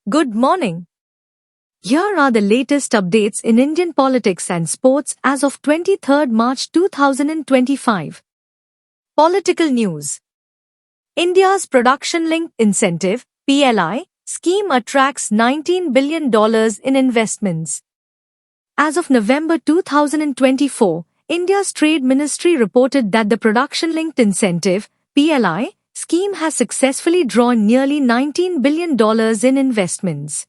Good morning. Here are the latest updates in Indian politics and sports as of 23rd March 2025. Political news. India's Production-Linked Incentive (PLI) scheme attracts $19 billion in investments. As of November 2024, India's Trade Ministry reported that the Production-Linked Incentive (PLI) scheme has successfully drawn nearly $19 billion in investments.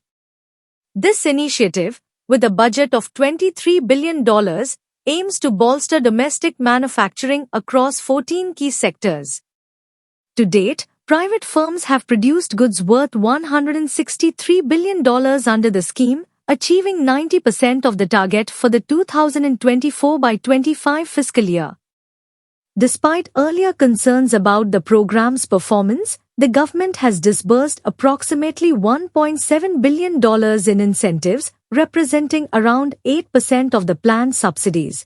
This initiative, with a budget of $23 billion, aims to bolster domestic manufacturing across 14 key sectors. To date, private firms have produced goods worth $163 billion under the scheme, achieving 90% of the target for the 2024-25 fiscal year. Despite earlier concerns about the program's performance, the government has disbursed approximately $1.7 billion in incentives, representing around 8% of the planned subsidies.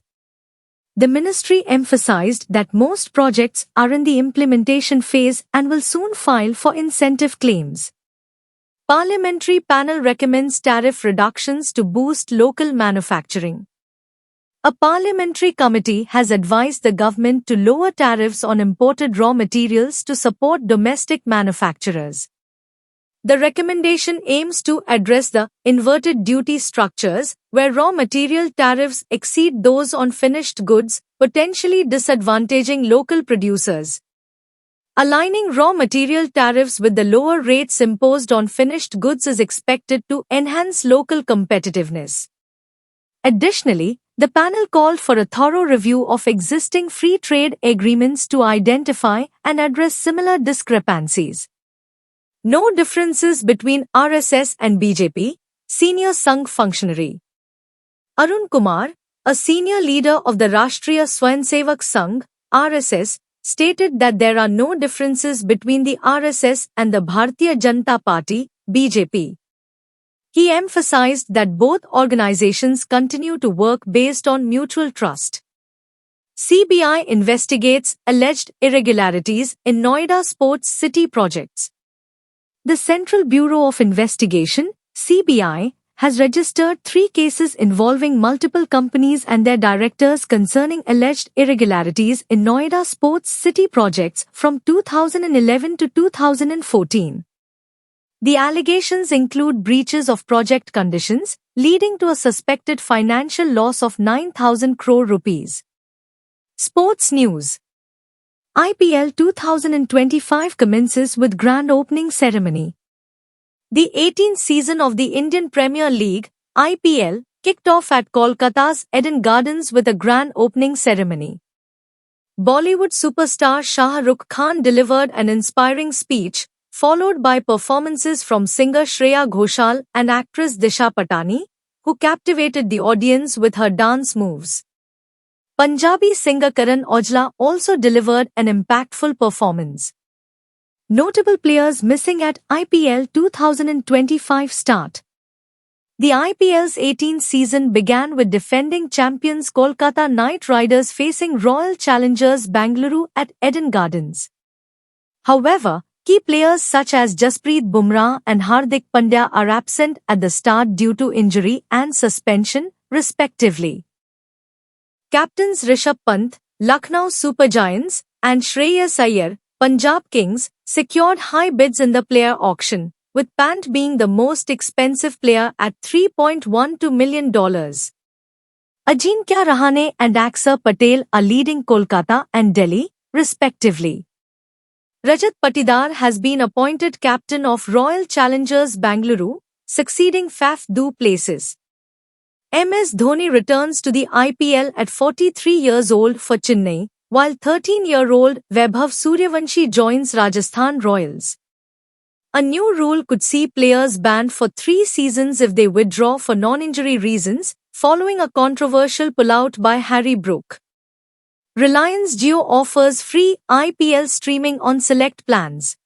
The ministry emphasized that most projects are in the implementation phase and will soon file for incentive claims. Parliamentary panel recommends tariff reductions to boost local manufacturing. A parliamentary committee has advised the government to lower tariffs on imported raw materials to support domestic manufacturers. The recommendation aims to address the inverted duty structures, where raw material tariffs exceed those on finished goods, potentially disadvantaging local producers. Aligning raw material tariffs with the lower rates imposed on finished goods is expected to enhance local competitiveness. Additionally, the panel called for a thorough review of existing free trade agreements to identify and address similar discrepancies. No differences between RSS and BJP, senior Sangh functionary. Arun Kumar, a senior leader of the Rashtriya Swayamsevak Sangh, RSS, stated that there are no differences between the RSS and the Bharatiya Janata Party, BJP. He emphasized that both organizations continue to work based on mutual trust. CBI investigates alleged irregularities in Noida Sports City projects. The Central Bureau of Investigation, CBI, has registered 3 cases involving multiple companies and their directors concerning alleged irregularities in Noida Sports City projects from 2011 to 2014. The allegations include breaches of project conditions, leading to a suspected financial loss of 9,000 crore rupees. Sports news. IPL 2025 commences with grand opening ceremony. The 18th season of the Indian Premier League, IPL, kicked off at Kolkata's Eden Gardens with a grand opening ceremony. Bollywood superstar Shah Rukh Khan delivered an inspiring speech, followed by performances from singer Shreya Ghoshal and actress Disha Patani, who captivated the audience with her dance moves. Punjabi singer Karan Aujla also delivered an impactful performance. Notable players missing at IPL 2025 start. The IPL's 18th season began with defending champions Kolkata Knight Riders facing Royal Challengers Bengaluru at Eden Gardens. However, key players such as Jasprit Bumrah and Hardik Pandya are absent at the start due to injury and suspension, respectively. Captains Rishabh Pant, Lucknow Super Giants, and Shreyas Iyer, Punjab Kings, secured high bids in the player auction, with Pant being the most expensive player at $3.12 million. Ajinkya Rahane and Axar Patel are leading Kolkata and Delhi, respectively. Rajat Patidar has been appointed captain of Royal Challengers Bengaluru, succeeding Faf du Plessis. MS Dhoni returns to the IPL at 43 years old for Chennai, while 13-year-old Vaibhav Suryavanshi joins Rajasthan Royals. A new rule could see players banned for 3 seasons if they withdraw for non-injury reasons, following a controversial pullout by Harry Brook. Reliance Jio offers free IPL streaming on select plans.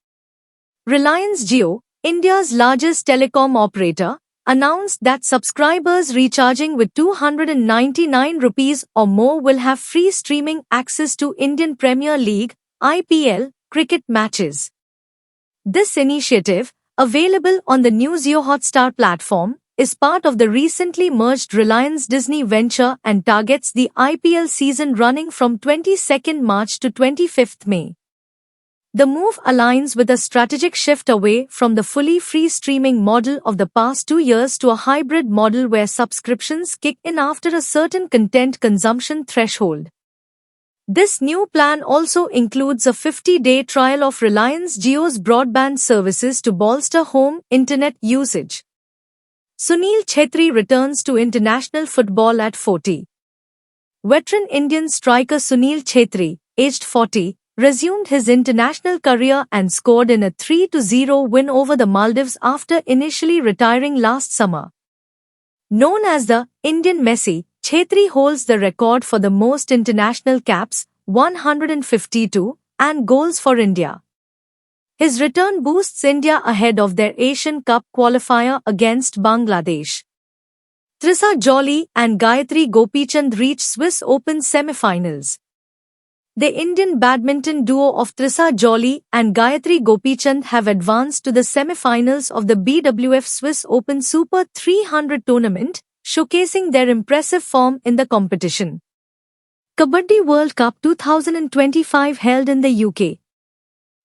Reliance Jio, India's largest telecom operator, announced that subscribers recharging with 299 rupees or more will have free streaming access to Indian Premier League, IPL, cricket matches. This initiative, available on the new Jio Hotstar platform, is part of the recently merged Reliance Disney venture and targets the IPL season running from 22nd March to 25th May. The move aligns with a strategic shift away from the fully free streaming model of the past 2 years to a hybrid model where subscriptions kick in after a certain content consumption threshold. This new plan also includes a 50-day trial of Reliance Jio's broadband services to bolster home internet usage. Sunil Chhetri returns to international football at 40. Veteran Indian striker Sunil Chhetri, aged 40, resumed his international career and scored in a 3-0 win over the Maldives after initially retiring last summer. Known as the Indian Messi, Chhetri holds the record for the most international caps, 152, and goals for India. His return boosts India ahead of their Asian Cup qualifier against Bangladesh. Trisa Jolly and Gayatri Gopichand reach Swiss Open semi-finals. The Indian badminton duo of Trisa Jolly and Gayatri Gopichand have advanced to the semi-finals of the BWF Swiss Open Super 300 tournament, showcasing their impressive form in the competition. Kabaddi World Cup 2025 held in the UK.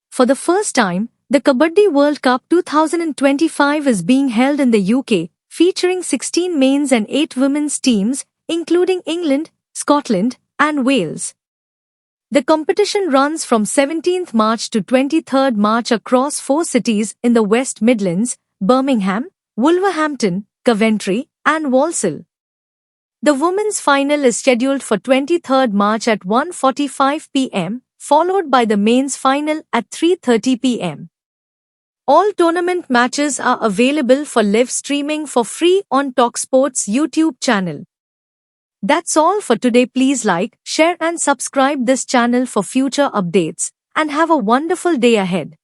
For the first time, the Kabaddi World Cup 2025 is being held in the UK, featuring 16 men's and 8 women's teams, including England, Scotland, and Wales. The competition runs from 17th March to 23rd March across 4 cities in the West Midlands: Birmingham, Wolverhampton, Coventry, and Walsall. The women's final is scheduled for 23rd March at 1:45 p.m., followed by the men's final at 3:30 p.m. All tournament matches are available for live streaming for free on TalkSport's YouTube channel. That's all for today. Please like, share and subscribe this channel for future updates, and have a wonderful day ahead.